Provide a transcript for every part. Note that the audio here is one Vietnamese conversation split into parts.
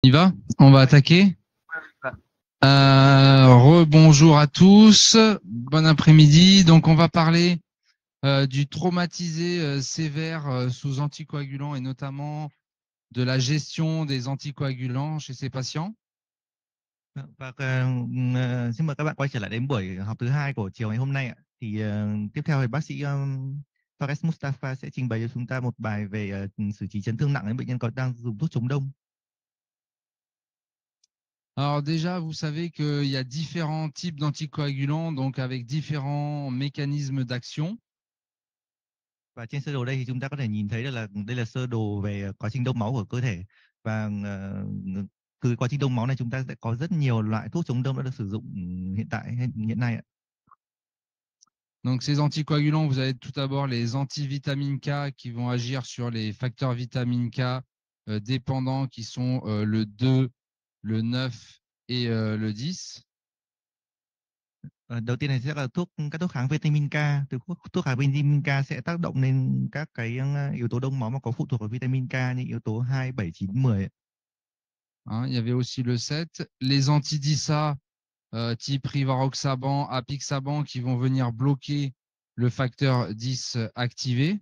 On y va? On va attaquer. Bah, Rebonjour à tous, bon après-midi. Donc on va parler du traumatisé sévère sous anticoagulants et notamment de la gestion des anticoagulants chez ces patients. Xin mời các bạn quay trở lại đến buổi học thứ hai của chiều ngày hôm nay ạ. Tiếp theo thì bác sĩ Fares Mustafa sẽ trình bày cho chúng ta một bài về xử trí chấn thương nặng đến bệnh nhân có đang dùng thuốc chống đông. Alors déjà, vous savez qu'il y a différents types d'anticoagulants, donc avec différents mécanismes d'action. Và trên sơ đồ đây thì chúng ta có thể nhìn thấy được là đây là sơ đồ về quá trình đông máu của cơ thể và từ quá trình đông máu này chúng ta sẽ có rất nhiều loại thuốc chống đông đã được sử dụng hiện nay ạ. Donc ces anticoagulants, vous avez tout d'abord les antivitamines K qui vont agir sur les facteurs vitamine K dépendants qui sont le 2, le 9 et le 10. Đầu tiên này sẽ là các thuốc kháng vitamin K. Thuốc kháng vitamin K sẽ tác động lên các cái yếu tố đông máu mà có phụ thuộc vào vitamin K như yếu tố 2, 7, 9, 10. Hein, il y avait aussi le 7. Les anti-DISA type rivaroxaban, apixaban qui vont venir bloquer le facteur 10 activé.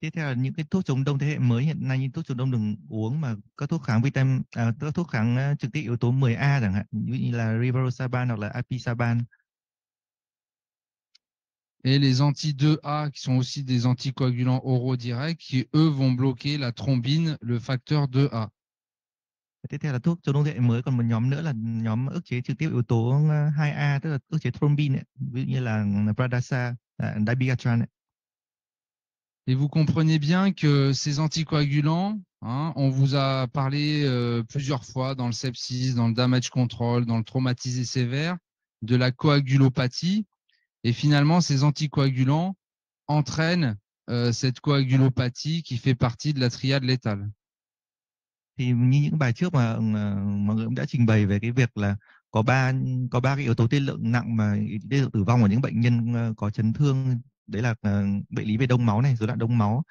Tiếp theo là những cái thuốc chống đông thế hệ mới hiện nay như thuốc chống đông đường uống mà các thuốc kháng các thuốc kháng trực tiếp yếu tố 10A chẳng hạn, như là rivaroxaban hoặc là apixaban. Et les anti-2A qui sont aussi des anticoagulants oraux directs qui, eux, vont bloquer la thrombine, le facteur 2A. Tiếp theo là thuốc chống đông thế hệ mới, còn một nhóm nữa là nhóm ức chế trực tiếp yếu tố 2A, tức là ức chế thrombin ấy, ví dụ như là Pradasa, Dabigatran ấy. Et vous comprenez bien que ces anticoagulants, hein, on vous a parlé plusieurs fois dans le sepsis, dans le damage control, dans le traumatisé sévère, de la coagulopathie. Et finalement, ces anticoagulants entraînent cette coagulopathie qui fait partie de la triade létale. Thì như những bài trước mà mọi người cũng đã trình bày về cái việc là có ba cái yếu tố tiên lượng nặng mà tiên lượng tử vong ở những bệnh nhân có chấn thương, đấy là bệnh lý về đông máu này, rối loạn đông máu,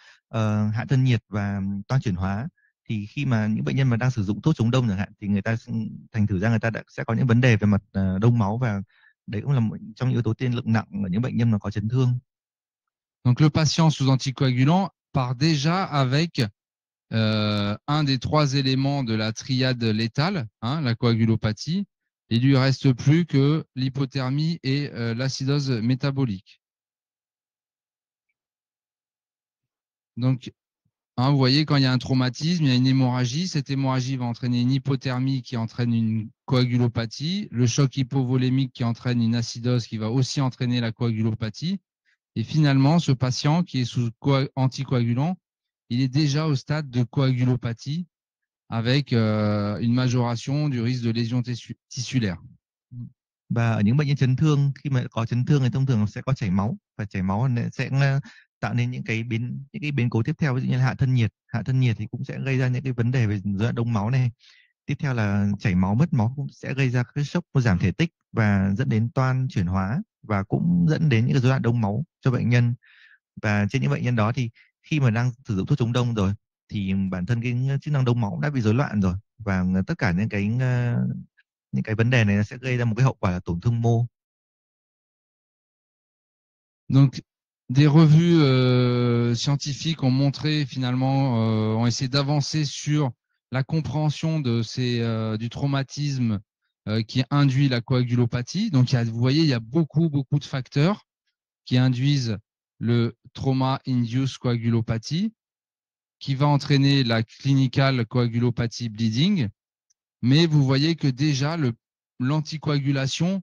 hạ thân nhiệt và toan chuyển hóa. Thì khi mà những bệnh nhân mà đang sử dụng thuốc chống đông chẳng hạn thì người ta thành thử ra người ta sẽ có những vấn đề về mặt đông máu, và đấy cũng là một trong những yếu tố tiên lượng nặng ở những bệnh nhân mà có chấn thương. Donc le patient sous anticoagulant part déjà avec un des trois éléments de la triade létale, hein, la coagulopathie. Il lui reste plus que l'hypothermie et l'acidose métabolique. Donc, hein, vous voyez, quand il y a un traumatisme, il y a une hémorragie. Cette hémorragie va entraîner une hypothermie qui entraîne une coagulopathie, le choc hypovolémique qui entraîne une acidose qui va aussi entraîner la coagulopathie. Et finalement, ce patient qui est sous anticoagulant, il est déjà au stade de coagulopathie avec une majoration du risque de lésion tissulaire. Và ở những bệnh nhân chấn thương, khi mà có chấn thương thì thông thường sẽ có chảy máu, và chảy máu sẽ tạo nên những cái biến cố tiếp theo, ví dụ như là hạ thân nhiệt thì cũng sẽ gây ra những cái vấn đề về rối loạn đông máu này. Tiếp theo là chảy máu, mất máu cũng sẽ gây ra cái sốc giảm thể tích và dẫn đến toan chuyển hóa, và cũng dẫn đến những cái rối loạn đông máu cho bệnh nhân. Và trên những bệnh nhân đó thì khi mà đang sử dụng thuốc chống đông rồi thì bản thân cái chức năng đông máu cũng đã bị rối loạn rồi, và tất cả những cái vấn đề này nó sẽ gây ra một cái hậu quả là tổn thương mô. Donc, des revues scientifiques ont montré finalement, ont essayé d'avancer sur la compréhension de du traumatisme qui induit la coagulopathie. Donc, vous voyez, il y a beaucoup, beaucoup de facteurs qui induisent le trauma-induced coagulopathie, qui va entraîner la clinical coagulopathie bleeding. Mais vous voyez que déjà, l'anticoagulation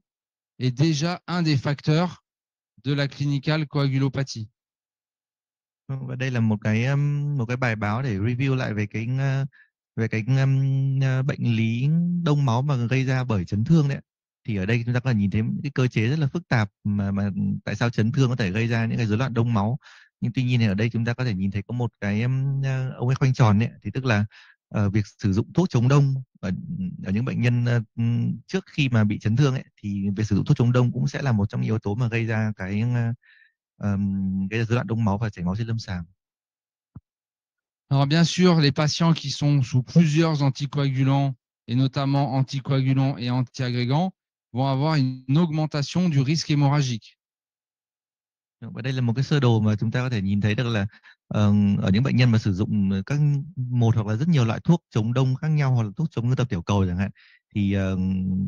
est déjà un des facteurs de la clinical coagulopathie. Và đây là một cái bài báo để review lại về cái bệnh lý đông máu mà gây ra bởi chấn thương đấy. Thì ở đây chúng ta có thể nhìn thấy cái cơ chế rất là phức tạp mà tại sao chấn thương có thể gây ra những cái rối loạn đông máu. Nhưng tuy nhiên thì ở đây chúng ta có thể nhìn thấy có một cái ông ấy khoanh tròn đấy, thì tức là việc sử dụng thuốc chống đông ở những bệnh nhân trước khi mà bị chấn thương ấy, thì việc sử dụng thuốc chống đông cũng sẽ là một trong những yếu tố mà gây ra cái rối loạn đông máu và chảy máu trên lâm sàng. Alors bien sûr, les patients qui sont sous plusieurs anticoagulants, et notamment anticoagulants et antiagrégants, vont avoir une augmentation du risque hémorragique. Và đây là một cái sơ đồ mà chúng ta có thể nhìn thấy được là ở những bệnh nhân mà sử dụng các một hoặc là rất nhiều loại thuốc chống đông khác nhau hoặc là thuốc chống ngưng tập tiểu cầu chẳng hạn, thì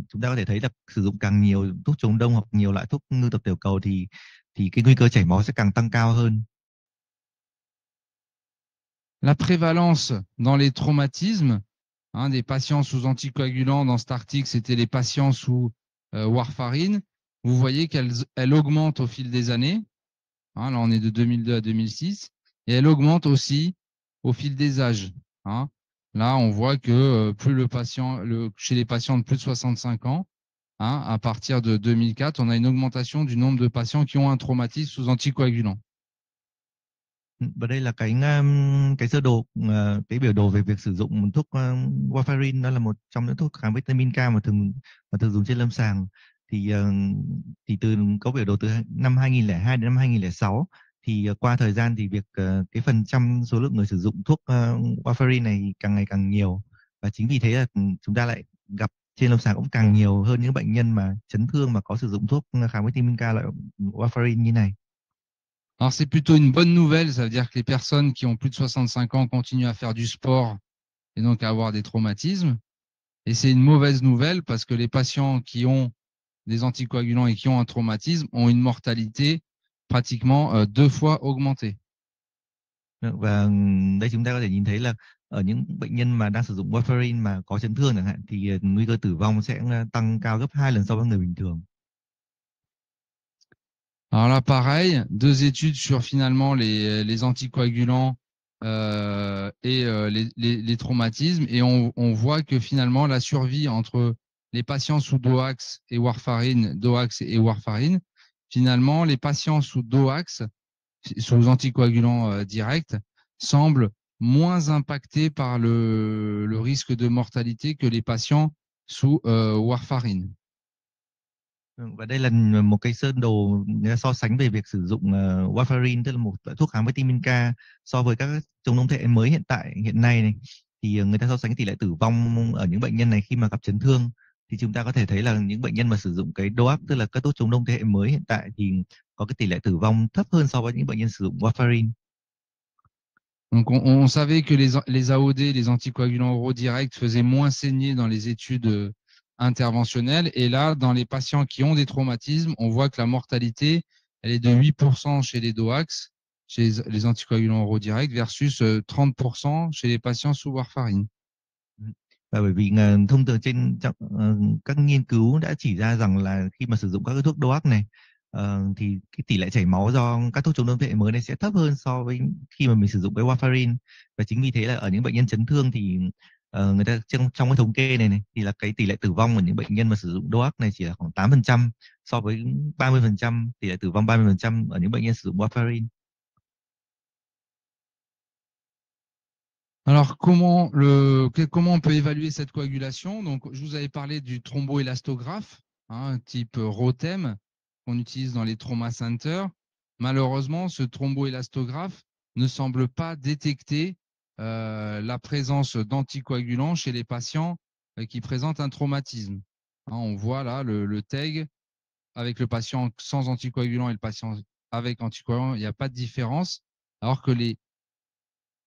chúng ta có thể thấy là sử dụng càng nhiều thuốc chống đông hoặc nhiều loại thuốc ngưng tập tiểu cầu thì cái nguy cơ chảy máu sẽ càng tăng cao hơn. La prévalence dans les traumatismes, des patients sous anticoagulants dans cet article, c'était les patients sous warfarine. Vous voyez qu'elle augmente au fil des années. Là, on est de 2002 à 2006. Et elle augmente aussi au fil des âges. Là, on voit que plus chez les patients de plus de 65 ans, à partir de 2004, on a une augmentation du nombre de patients qui ont un traumatisme sous anticoagulant. Và đây là cái sơ đồ, cái biểu đồ về việc sử dụng thuốc warfarin. Đó là một trong những thuốc kháng vitamin K mà thường dùng trên lâm sàng. Thì có biểu đồ từ năm 2002 đến năm 2006, thì qua thời gian thì cái phần trăm số lượng người sử dụng thuốc warfarin này càng ngày càng nhiều, và chính vì thế là chúng ta lại gặp trên lâm sàng cũng càng nhiều hơn những bệnh nhân mà chấn thương mà có sử dụng thuốc kháng vitamin K loại warfarin như này. Alors, c'est plutôt une bonne nouvelle. Ça veut dire que les personnes qui ont plus de 65 ans continuent à faire du sport et donc à avoir des traumatismes. Et c'est une mauvaise nouvelle parce que les patients qui ont des anticoagulants et qui ont un traumatisme ont une mortalité pratiquement 2 fois augmentée. Và đây chúng ta có thể nhìn thấy là ở những bệnh nhân mà đang sử dụng warfarin mà có chấn thương chẳng hạn, thì nguy cơ tử vong sẽ tăng cao gấp 2 lần so với người bình thường. Alors là, pareil, 2 études sur finalement les anticoagulants et les traumatismes. Et on voit que finalement, la survie entre les patients sous DOAX et warfarine, finalement, les patients sous DOAX, sous anticoagulants directs, semblent moins impactés par le risque de mortalité que les patients sous warfarine. Và đây là một cái sơ đồ so sánh về việc sử dụng warfarin, tức là một loại thuốc kháng vitamin K, so với các chống đông thế mới hiện nay này. Thì người ta so sánh tỷ lệ tử vong ở những bệnh nhân này khi mà gặp chấn thương. Thì chúng ta có thể thấy là những bệnh nhân mà sử dụng cái DOAC, tức là các thuốc chống đông thế hệ mới hiện tại, thì có cái tỷ lệ tử vong thấp hơn so với những bệnh nhân sử dụng warfarin. Donc, on savait que les AOD, les anticoagulants oraux directs, faisaient moins saigner dans les études interventionnelles. Et là, dans les patients qui ont des traumatismes, on voit que la mortalité, elle est de 8% chez les DOAX, chez les anticoagulants oraux directs, versus 30% chez les patients sous warfarine. Và bởi vì thông thường các nghiên cứu đã chỉ ra rằng là khi mà sử dụng các cái thuốc DOAC này, thì cái tỷ lệ chảy máu do các thuốc chống đông thế hệ mới này sẽ thấp hơn so với khi mà mình sử dụng cái warfarin. Và chính vì thế là ở những bệnh nhân chấn thương thì người ta trong cái thống kê này thì là cái tỷ lệ tử vong của những bệnh nhân mà sử dụng DOAC này chỉ là khoảng 8% so với 30%, tỷ lệ tử vong 30% ở những bệnh nhân sử dụng warfarin. Alors, comment on peut évaluer cette coagulation? Donc, je vous avais parlé du thromboélastographe, type Rotem, qu'on utilise dans les trauma centers. Malheureusement, ce thromboélastographe ne semble pas détecter la présence d'anticoagulants chez les patients qui présentent un traumatisme. On voit là le TEG avec le patient sans anticoagulant et le patient avec anticoagulant, il n'y a pas de différence, alors que les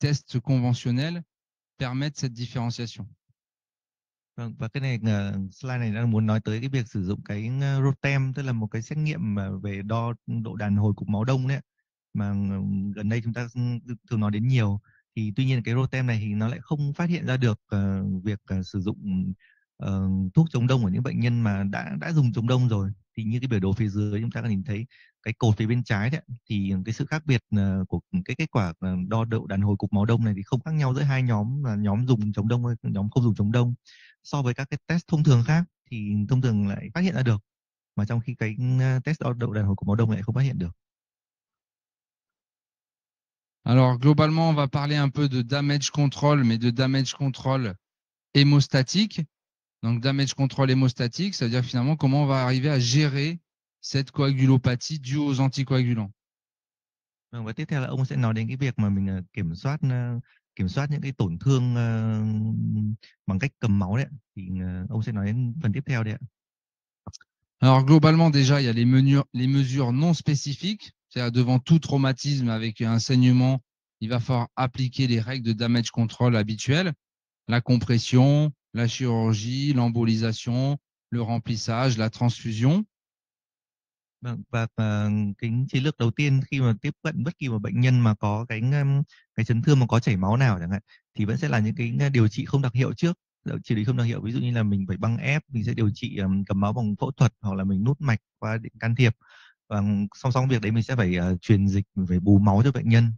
tests conventionnels permettent cette différenciation. Vâng, và cái này slide này đang muốn nói tới cái việc sử dụng cái ROTEM, tức là một cái xét nghiệm mà về đo độ đàn hồi cục máu đông đấy, mà gần đây chúng ta thường nói đến nhiều. Thì tuy nhiên cái ROTEM này thì nó lại không phát hiện ra được việc sử dụng thuốc chống đông ở những bệnh nhân mà đã dùng chống đông rồi. Thì như cái biểu đồ phía dưới chúng ta có nhìn thấy cái cột phía bên trái đấy, thì cái sự khác biệt của cái kết quả đo độ đàn hồi cục máu đông này thì không khác nhau giữa hai nhóm, là nhóm dùng chống đông hay nhóm không dùng chống đông. So với các cái test thông thường khác thì thông thường lại phát hiện ra được, mà trong khi cái test đo độ đàn hồi cục máu đông lại không phát hiện được. Alors, globalement, on va parler un peu de damage control, mais de damage control hémostatique. Donc, damage control hémostatique, ça veut dire finalement comment on va arriver à gérer cette coagulopathie due aux anticoagulants. Và tiếp theo là ông sẽ nói đến cái việc mà mình kiểm kiểm soát những cái tổn thương bằng cách cầm máu đấy ạ. Thì ông sẽ nói đến phần tiếp theo đấy ạ. Alors globalement, déjà, il y a les mesures non spécifiques, c'est-à-dire devant tout traumatisme avec un saignement, il va falloir appliquer les règles de damage control habituelles, la compression, la chirurgie, l'embolisation, le remplissage, la transfusion. Vâng, và cái chiến lược đầu tiên khi mà tiếp cận bất kỳ một bệnh nhân mà có cái chấn thương mà có chảy máu nào chẳng hạn, thì vẫn sẽ là những cái điều trị không đặc hiệu trước. Điều trị không đặc hiệu ví dụ như là mình phải băng ép, mình sẽ điều trị cầm máu bằng phẫu thuật, hoặc là mình nút mạch qua điện can thiệp, và song song việc đấy mình sẽ phải truyền dịch, mình phải bù máu cho bệnh nhân.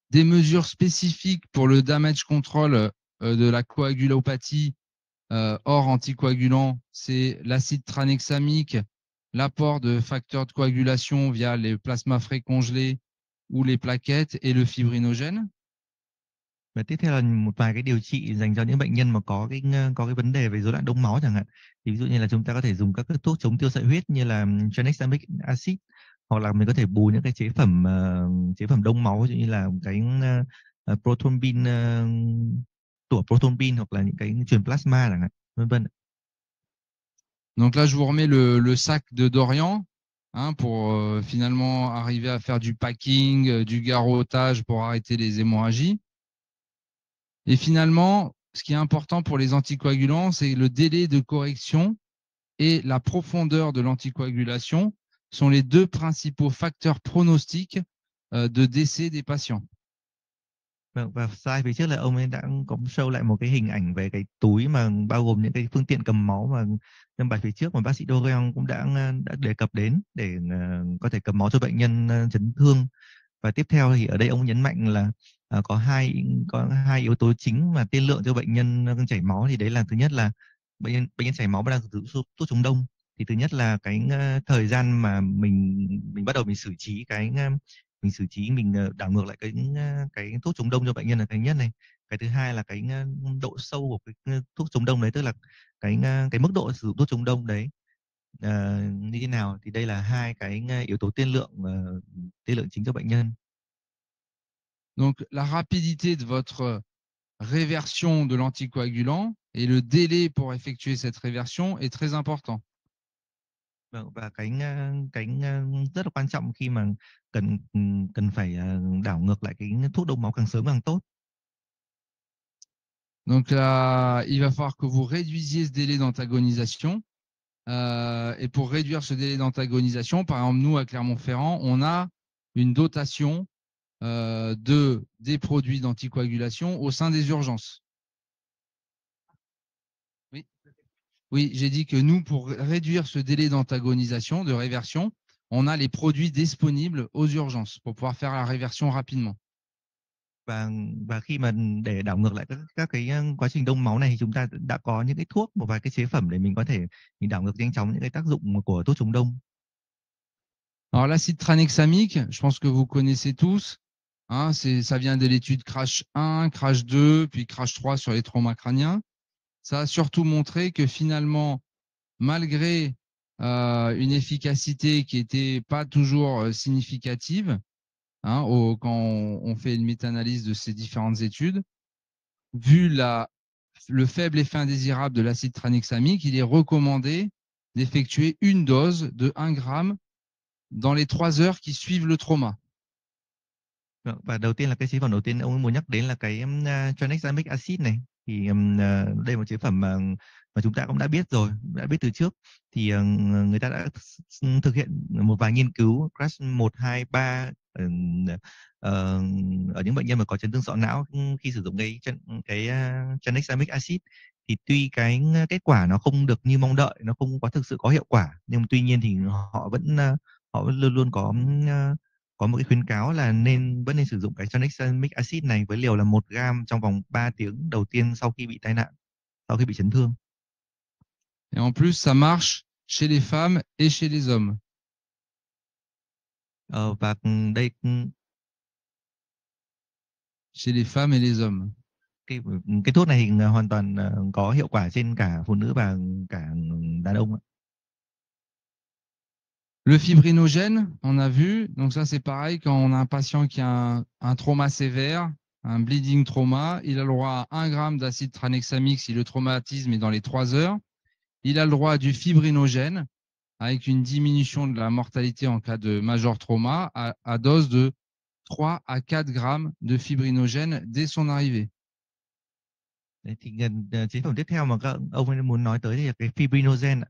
Des mesures spécifiques pour le damage control de la coagulopathie hors anticoagulant, c'est l'acide tranexamique, l'apport de facteurs de coagulation via les plasmas frais congelés ou les plaquettes et le fibrinogène. Và tiếp theo là một vài cái điều trị dành cho những bệnh nhân mà có cái vấn đề về rối loạn đông máu chẳng hạn. Thì ví dụ như là chúng ta có thể dùng các cái thuốc chống tiêu sợi huyết như là tranexamic acid, hoặc là mình có thể bù những cái chế phẩm đông máu, ví dụ như là cái prothrombin, tủa prothrombin, hoặc là những cái truyền plasma chẳng hạn, vân vân. Donc là, je vous remets le sac de Dorian pour finalement arriver à faire du packing, du garrottage pour arrêter les hémorragies. Et finalement, ce qui est important pour les anticoagulants, c'est le délai de correction et la profondeur de l'anticoagulation sont les deux principaux facteurs pronostiques de décès des patients. Vâng, và slide phía trước là ông ấy đã có show lại một cái hình ảnh về cái túi mà bao gồm những cái phương tiện cầm máu mà trong bài phía trước mà bác sĩ Dorian cũng đã đề cập đến để có thể cầm máu cho bệnh nhân chấn thương. Và tiếp theo thì ở đây ông nhấn mạnh là có hai yếu tố chính mà tiên lượng cho bệnh nhân chảy máu, thì đấy là thứ nhất là bệnh nhân chảy máu và đang sử dụng thuốc chống đông. Thì thứ nhất là cái thời gian mà mình bắt đầu mình xử trí mình đảo ngược lại cái thuốc chống đông cho bệnh nhân là cái nhất này. Cái thứ hai là cái độ sâu của cái thuốc chống đông đấy, tức là cái mức độ sử dụng thuốc chống đông đấy như thế nào. Thì đây là hai cái yếu tố tiên lượng chính cho bệnh nhân. Donc la rapidité de votre réversion de l'anticoagulant et le délai pour effectuer cette réversion est très important. Vâng, và cái rất là quan trọng khi mà cần phải đảo ngược lại cái thuốc đông máu càng sớm càng tốt. Donc là, il va falloir que vous réduisiez ce délai d'antagonisation. Et pour réduire ce délai d'antagonisation, par exemple, nous, à Clermont-Ferrand, on a une dotation des produits d'anticoagulation au sein des urgences. Oui, oui, j'ai dit que nous, pour réduire ce délai d'antagonisation, de réversion, on a les produits disponibles aux urgences pour pouvoir faire la réversion rapidement. Và khi mà để đảo ngược lại các cái quá trình đông máu này, thì chúng ta đã có những cái thuốc, một vài cái chế phẩm để mình có thể mình đảo ngược nhanh chóng những cái tác dụng của thuốc chống đông. Alors l'acide tranexamique, je pense que vous connaissez tous. Ça vient de l'étude Crash 1, Crash 2, puis Crash 3 sur les traumas crâniens. Ça a surtout montré que finalement, malgré une efficacité qui n'était pas toujours significative, quand on fait une méta-analyse de ces différentes études, vu le faible effet indésirable de l'acide tranexamique, il est recommandé d'effectuer une dose de 1 gramme dans les 3 heures qui suivent le trauma. Và đầu tiên là cái chế phẩm đầu tiên ông muốn nhắc đến là cái tranexamic acid này. Thì đây là một chế phẩm mà chúng ta cũng đã biết rồi, đã biết từ trước. Thì người ta đã thực hiện một vài nghiên cứu CRASH 1, 2, 3 ở những bệnh nhân mà có chấn thương sọ não khi sử dụng cái tranexamic acid. Thì tuy cái kết quả nó không được như mong đợi, nó không có thực sự có hiệu quả, nhưng tuy nhiên thì họ vẫn luôn luôn có một cái khuyến cáo là vẫn nên sử dụng cái tranexamic acid này với liều là 1 gram trong vòng 3 tiếng đầu tiên sau khi bị tai nạn, sau khi bị chấn thương. Et en plus, ça marche chez les femmes et chez les hommes. Và đây Chez les femmes et les hommes. cái thuốc này thì hoàn toàn có hiệu quả trên cả phụ nữ và cả đàn ông. Le fibrinogène, on a vu. Donc ça, c'est pareil quand on a un patient qui a un trauma sévère. un bleeding trauma, il a le droit à 1 gramme d'acide tranexamique si le traumatisme est dans les 3 heures. Il a le droit à du fibrinogène avec une diminution de la mortalité en cas de major trauma à dose de 3 à 4 grammes de fibrinogène dès son arrivée. Đấy, thì chế phẩm tiếp theo mà các ông ấy muốn nói tới thì là cái fibrinogen ạ.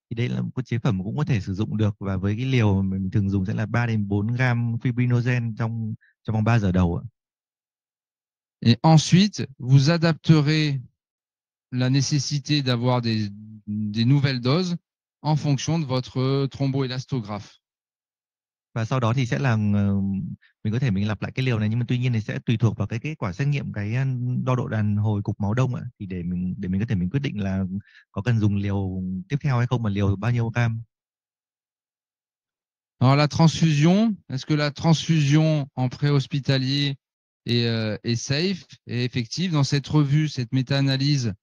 Thì đây là một chế phẩm cũng có thể sử dụng được, và với cái liều mà mình thường dùng sẽ là 3 đến 4 gram fibrinogen trong vòng 3 giờ đầu ạ. Et ensuite, vous adapterez la nécessité d'avoir des nouvelles doses en fonction de votre thromboélastographe. Và sau đó thì sẽ là mình có thể mình lặp lại cái liều này, nhưng mà tuy nhiên thì sẽ tùy thuộc vào cái kết quả xét nghiệm cái đo độ đàn hồi cục máu đông ạ. Thì để mình có thể mình quyết định là có cần dùng liều tiếp theo hay không, mà liều bao nhiêu gam. Alors la transfusion, est-ce que la transfusion en préhospitalier est safe et effective? Dans cette revue, cette méta-analyse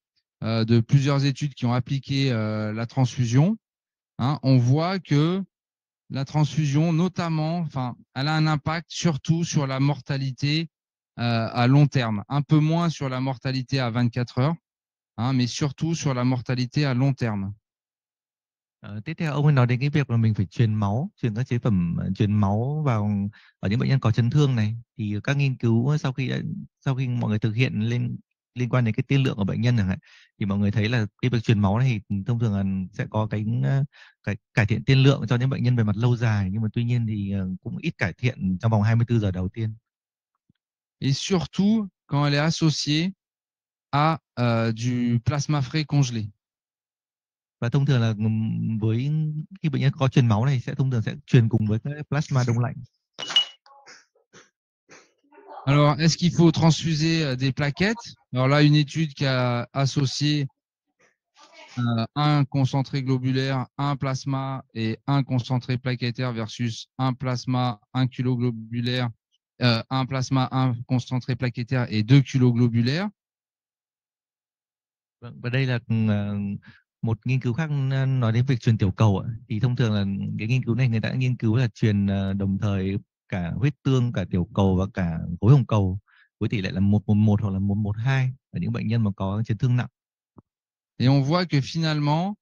de plusieurs études qui ont appliqué la transfusion, hein, on voit que la transfusion, notamment, enfin, elle a un impact surtout sur la mortalité à long terme, un peu moins sur la mortalité à 24 heures, hein, mais surtout sur la mortalité à long terme. Tiếp theo ông ấy nói đến cái việc là mình phải truyền các chế phẩm truyền máu vào ở những bệnh nhân có chấn thương này. Thì các nghiên cứu sau khi mọi người thực hiện liên quan đến cái tiên lượng của bệnh nhân chẳng hạn, thì mọi người thấy là cái việc truyền máu này thì thông thường là sẽ có cái cải thiện tiên lượng cho những bệnh nhân về mặt lâu dài, nhưng mà tuy nhiên thì cũng ít cải thiện trong vòng 24 giờ đầu tiên. Et surtout quand elle est associée à du plasma frais congelé. Và thông thường là với khi bệnh nhân có truyền máu này sẽ thông thường sẽ truyền cùng với cái plasma đông lạnh. Alors, est-ce qu'il faut transfuser des plaquettes? Alors là, une étude qui a associé un concentré globulaire, un plasma et un concentré plaquettaire versus un plasma, un kilo globulaire, un plasma, un concentré plaquettaire et 2 kilos globulaires. Vâng, và đây là một nghiên cứu khác nói đến việc truyền tiểu cầu ạ. Thì thông thường là cái nghiên cứu này người ta đã nghiên cứu là truyền đồng thời cả huyết tương, cả tiểu cầu và cả khối hồng cầu với tỷ lệ là 1:1 hoặc là 1:2 ở những bệnh nhân mà có chấn thương nặng. Et on voit que finalement,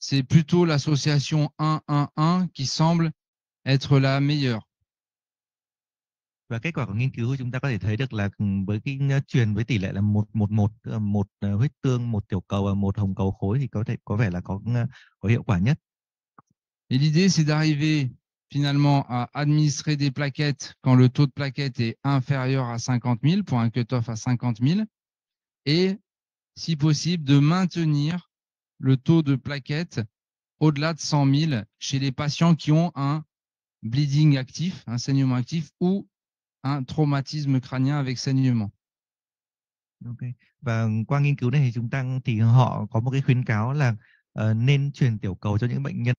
c'est plutôt l'association 1-1-1 qui semble être la meilleure. Và kết quả của nghiên cứu chúng ta có thể thấy được là với cái truyền với tỷ lệ là 1:1, tức là 1 huyết tương, 1 tiểu cầu và 1 hồng cầu khối thì có vẻ là có hiệu quả nhất. Et l'idée, c'est d'arriver finalement à administrer des plaquettes quand le taux de plaquettes est inférieur à 50 000 pour un cut-off à 50 000 et, si possible, de maintenir le taux de plaquettes au-delà de 100 000 chez les patients qui ont un bleeding actif, un saignement actif ou un traumatisme crânien avec saignement. Ok. Và qua nghiên cứu này thì họ có một cái khuyến cáo là nên truyền tiểu cầu cho những bệnh nhân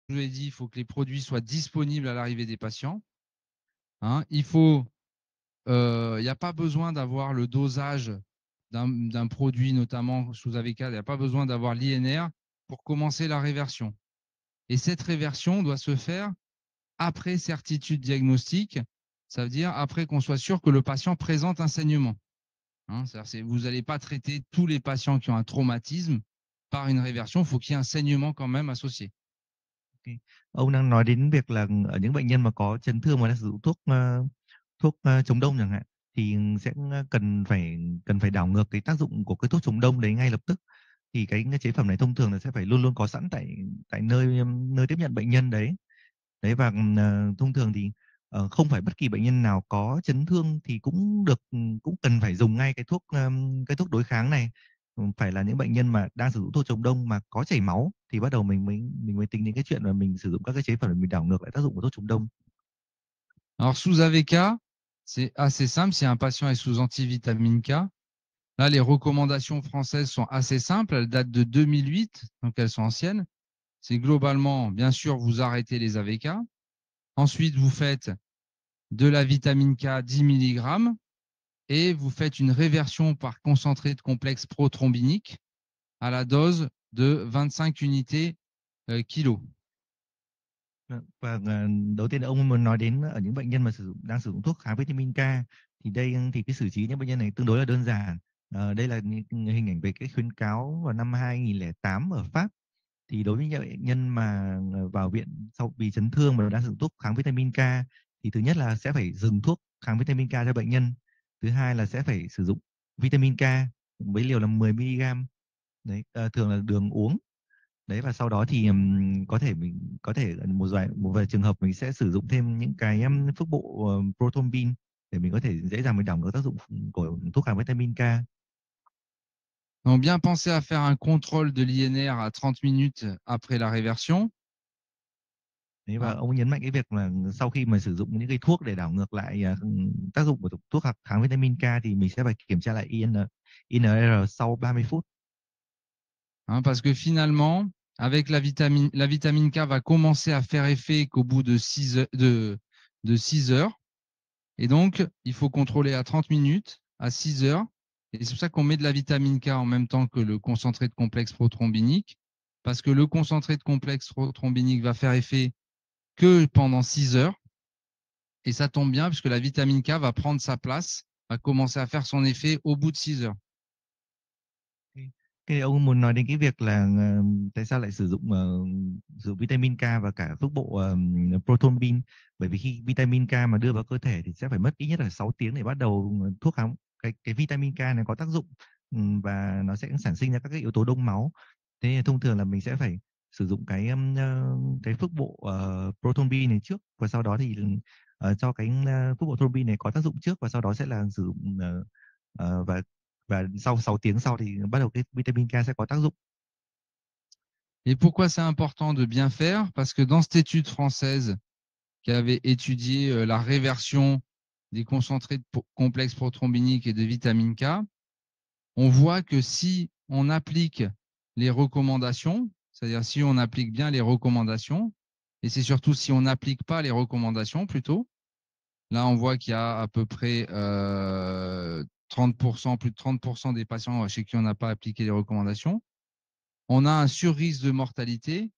Je vous ai dit, il faut que les produits soient disponibles à l'arrivée des patients. Hein, il n'y a pas besoin d'avoir le dosage d'un produit, notamment sous AVK, il n'y a pas besoin d'avoir l'INR pour commencer la réversion. Et cette réversion doit se faire après certitude diagnostique, ça veut dire après qu'on soit sûr que le patient présente un saignement. Hein, vous n'allez pas traiter tous les patients qui ont un traumatisme par une réversion, il faut qu'il y ait un saignement quand même associé. Okay. Ông đang nói đến việc là ở những bệnh nhân mà có chấn thương mà đã sử dụng thuốc chống đông chẳng hạn, thì sẽ cần phải đảo ngược cái tác dụng của cái thuốc chống đông đấy ngay lập tức. Thì cái chế phẩm này thông thường là sẽ phải luôn luôn có sẵn tại nơi tiếp nhận bệnh nhân đấy. Và thông thường thì không phải bất kỳ bệnh nhân nào có chấn thương thì cũng cần phải dùng ngay cái thuốc đối kháng này. Phải là những bệnh nhân mà đang sử dụng thuốc chống đông mà có chảy máu thì bắt đầu mình mới tính đến cái chuyện là mình sử dụng các cái chế phẩm để mình đảo ngược lại tác dụng của thuốc chống đông. Alors sous AVK, c'est assez simple. Si un patient est sous antivitamine K, là les recommandations françaises sont assez simples. Elles datent de 2008, donc elles sont anciennes. C'est globalement, bien sûr, vous arrêtez les AVK. Ensuite, vous faites de la vitamine K 10 mg et vous faites une réversion par concentré de complexe prothrombinique à la dose de 25 unités kilo. Và đầu tiên ông muốn nói đến ở những bệnh nhân mà đang sử dụng thuốc kháng vitamin K, thì đây thì cái xử trí những bệnh nhân này tương đối là đơn giản. Đây là những hình ảnh về cái khuyến cáo vào năm 2008 ở Pháp. Thì đối với những bệnh nhân mà vào viện sau vì chấn thương mà đang sử dụng thuốc kháng vitamin K, thì thứ nhất là sẽ phải dừng thuốc kháng vitamin K cho bệnh nhân. Thứ hai là sẽ phải sử dụng vitamin K với liều là 10 mg. Đấy, thường là đường uống. Đấy, và sau đó thì mình có thể một vài trường hợp mình sẽ sử dụng thêm những cái phước bộ prothrombin để mình có thể dễ dàng mình đảo ngược tác dụng của thuốc kháng vitamin K. Donc, bien penser à faire un contrôle de l'INR à 30 minutes après la réversion. Đấy, và Hein. ông nhấn mạnh cái việc là sau khi mà sử dụng những cái thuốc để đảo ngược lại tác dụng của thuốc kháng vitamin K thì mình sẽ phải kiểm tra lại INR sau 30 phút. Hein, parce que finalement, avec la vitamine K va commencer à faire effet qu'au bout de 6 heures, de 6 heures. Et donc, il faut contrôler à 30 minutes, à 6 heures. Et c'est pour ça qu'on met de la vitamine K en même temps que le concentré de complexe prothrombinique, parce que le concentré de complexe prothrombinique va faire effet que pendant 6 heures. Et ça tombe bien, puisque la vitamine K va prendre sa place, va commencer à faire son effet au bout de 6 heures. Cái ông muốn nói đến cái việc là tại sao lại sử dụng vitamin K và cả phước bộ prothrombin, bởi vì khi vitamin K mà đưa vào cơ thể thì sẽ phải mất ít nhất là 6 tiếng để bắt đầu thuốc kháng cái vitamin K này có tác dụng, và nó sẽ sản sinh ra các cái yếu tố đông máu. Thế thì thông thường là mình sẽ phải sử dụng cái phước bộ prothrombin này trước, và sau đó thì cho cái phước bộ thrombin này có tác dụng trước, và sau đó sẽ là sử dụng và sau 6 tiếng sau thì bắt đầu cái vitamin K sẽ có tác dụng. Et pourquoi c'est important de bien faire? Parce que dans cette étude française qui avait étudié la réversion des concentrés de complexes prothrombiniques et de vitamine K, on voit que si on applique les recommandations, c'est-à-dire si on applique bien les recommandations, et c'est surtout si on n'applique pas les recommandations plutôt, là on voit qu'il y a à peu près 30%, plus de 30% des patients chez qui on n'a pas appliqué les recommandations, on a un surrisque de mortalité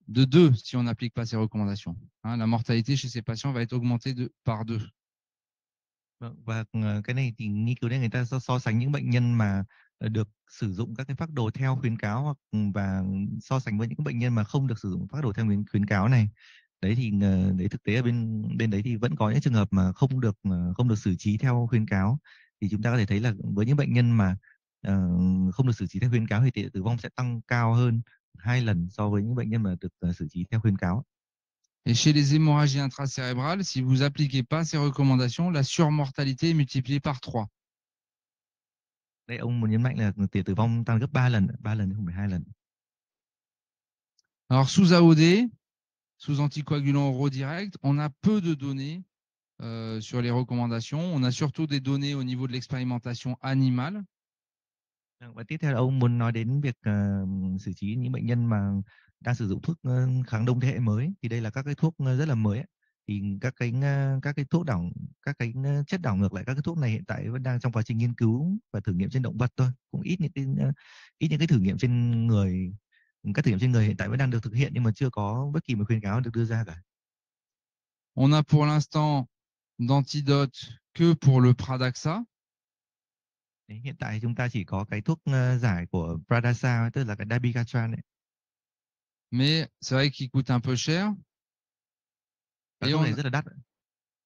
de 2 si on n'applique pas ces recommandations. Hein, la mortalité chez ces patients va être augmentée par 2. Và cái này thì nghiên cứu đây người ta so sánh những bệnh nhân mà được sử dụng các cái phác đồ theo khuyến cáo, hoặc và so sánh với những bệnh nhân mà không được sử dụng phác đồ theo khuyến cáo này. Đấy thì đấy, thực tế ở bên bên đấy thì vẫn có những trường hợp mà không được xử trí theo khuyến cáo. Thì chúng ta có thể thấy là với những bệnh nhân mà không được xử trí theo khuyến cáo thì tỷ lệ tử vong sẽ tăng cao hơn 2 lần so với những bệnh nhân mà được xử trí theo khuyến cáo. Et chez les hémorragies intracérébrales, si vous n'appliquez pas ces recommandations, la surmortalité est multipliée par 3. Đây ông muốn nhấn mạnh là tỷ lệ tử vong tăng gấp 3 lần, 3 lần chứ không phải 2 lần. Alors, sous AOD, sous anticoagulant oraux direct, on a peu de données sur les recommandations. On a surtout des données au niveau de l'expérimentation animale. Và tiếp theo là ông muốn nói đến việc xử trí những bệnh nhân mà đang sử dụng thuốc kháng đông thế hệ mới. Thì đây là các cái thuốc rất là mới ấy. Thì các cái thuốc các cái chất đảo ngược lại các cái thuốc này hiện tại vẫn đang trong quá trình nghiên cứu và thử nghiệm trên động vật thôi, cũng ít những cái thử nghiệm trên người. Các thử nghiệm trên người hiện tại vẫn đang được thực hiện nhưng mà chưa có bất kỳ một khuyến cáo được đưa ra cả. On a pour l'instant d'antidote que pour le Pradaxa. Đấy, hiện tại chúng ta chỉ có cái thuốc giải của Pradasa, tức là cái dabigatran ấy. Mais c'est vrai qu'il coûte un peu cher. Và Et thuốc on, này rất là đắt.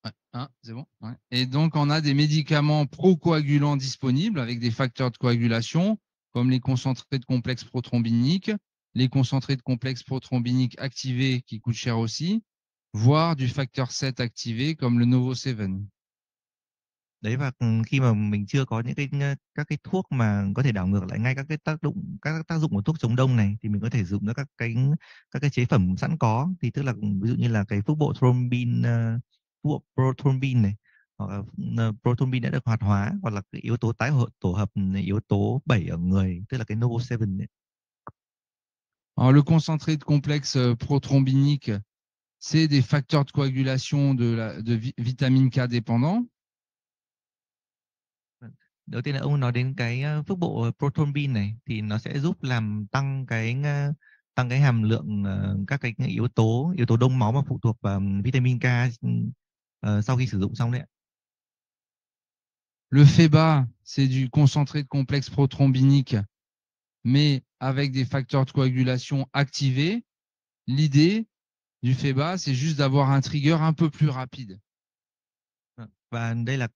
ouais, hein, c'est bon. Ouais. Et donc, on a des médicaments procoagulants disponibles avec des facteurs de coagulation, comme les concentrés de complexes prothrombiniques, les concentrés de complexes prothrombiniques activés qui coûtent cher aussi, voire du facteur 7 activé comme le Novo 7. Đấy, và khi mà mình chưa có những các cái thuốc mà có thể đảo ngược lại ngay các tác dụng của thuốc chống đông này, thì mình có thể dùng các cái chế phẩm sẵn có, thì tức là ví dụ như là cái phước bộ phước bộ prothrombin này, hoặc là prothrombin đã được hoạt hóa, hoặc là cái yếu tố tổ hợp yếu tố 7 ở người, tức là cái Novo 7 này. Alors, le concentré de complexe prothrombinique, c'est des facteurs de coagulation de vitamine K dépendants. Đầu tiên là ông nói đến cái phước bộ prothrombin này, thì nó sẽ giúp làm tăng tăng cái hàm lượng các cái yếu tố đông máu mà phụ thuộc vào vitamin K sau khi sử dụng xong đấy ạ. Le FEBA, c'est du concentré de complexe prothrombinique, mais avec des facteurs de coagulation activés. L'idée du FEBA, c'est juste d'avoir un trigger un peu plus rapide. Và đây là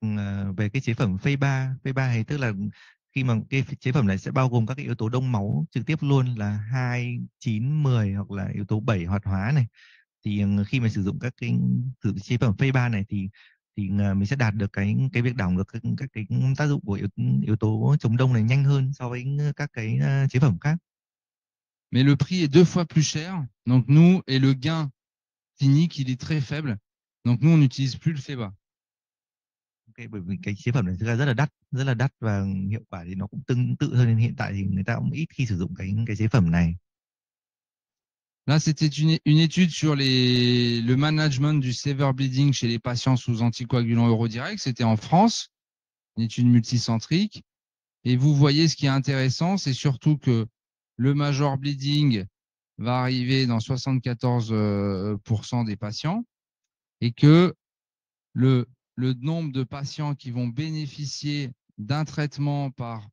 về cái chế phẩm phase 3 thì tức là khi mà cái chế phẩm này sẽ bao gồm các cái yếu tố đông máu trực tiếp luôn là 2, 9, 10 hoặc là yếu tố 7 hoạt hóa này. Thì khi mà sử dụng sử dụng chế phẩm phase 3 này thì mình sẽ đạt được cái việc đảo ngược các cái tác dụng của yếu tố chống đông này nhanh hơn so với các cái chế phẩm khác. Mais le prix est 2 fois plus cher. Donc nous, et le gain clinique, il est très faible. Donc nous, on n'utilise plus le FEBA. Okay, bởi vì cái chế phẩm này thực ra rất là đắt và hiệu quả thì nó cũng tương tự hơn, nên hiện tại thì người ta cũng ít khi sử dụng cái chế phẩm này. Là, c'était une étude sur le management du severe bleeding chez les patients sous anticoagulants Eurodirect. C'était en France, une étude multicentrique. Et vous voyez, ce qui est intéressant, c'est surtout que le major bleeding va arriver dans 74% des patients et que le nombre de patients qui vont bénéficier d'un traitement par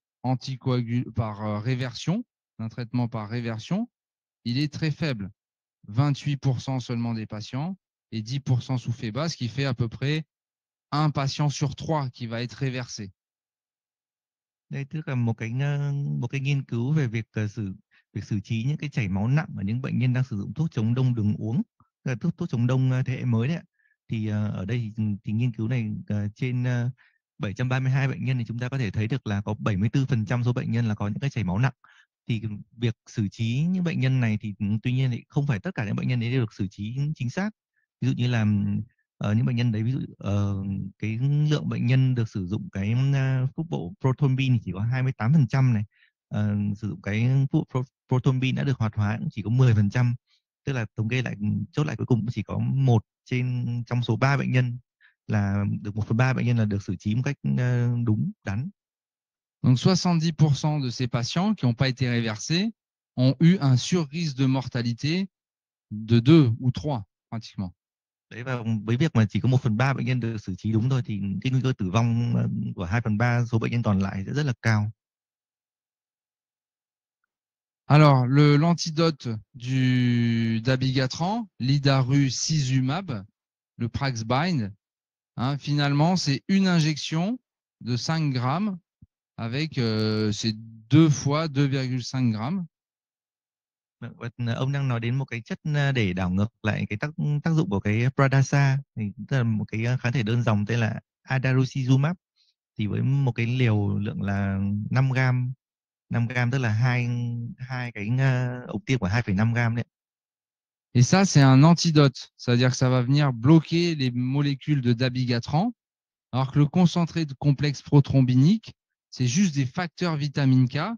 réversion, d'un traitement par réversion, il est très faible. 28% seulement des patients et 10% sous FEBA, ce qui fait à peu près un patient sur 3 qui va être réversé. Đây tức là một cái nghiên cứu về việc việc xử trí những cái chảy máu nặng ở những bệnh nhân đang sử dụng thuốc chống đông đường uống, thuốc chống đông thế hệ mới đấy ạ. Thì ở đây thì nghiên cứu này trên 732 bệnh nhân thì chúng ta có thể thấy được là có 74% số bệnh nhân là có những cái chảy máu nặng. Thì việc xử trí những bệnh nhân này thì tuy nhiên thì không phải tất cả những bệnh nhân đấy đều được xử trí chính xác. Ví dụ như là những bệnh nhân đấy, ví dụ cái lượng bệnh nhân được sử dụng cái thuốc bộ prothrombin chỉ có 28% này, sử dụng cái thuốc prothrombin đã được hoạt hóa cũng chỉ có 10%, tức là thống kê lại chốt lại cuối cùng cũng chỉ có trong số 3 bệnh nhân là được 1/3 bệnh nhân là được xử trí một cách đúng đắn. Donc 70% de ces patients qui n'ont pas été réversés ont eu un surrisque de mortalité de 2 ou 3 pratiquement. Đấy, và với việc mà chỉ có 1/3 bệnh nhân được xử trí đúng thôi thì cái nguy cơ tử vong của 2/3 số bệnh nhân còn lại sẽ rất là cao. Alors, l'antidote du dabigatran, l'idarucizumab, le Praxbind, hein, finalement, c'est une injection de 5 grammes avec c'est 2 fois 2,5 grammes. Và ông đang nói đến một cái chất để đảo ngược lại cái tác dụng của cái Pradasa, thì tức là một cái kháng thể đơn dòng tên là adarucizumab, thì với một cái liều lượng là 5 gram tức là hai cái ống tiêm của 2,5 gram đấy. Et ça, c'est un antidote, c'est-à-dire que ça va venir bloquer les molécules de dabigatran, alors que le concentré de complexe prothrombinique, c'est juste des facteurs vitamine K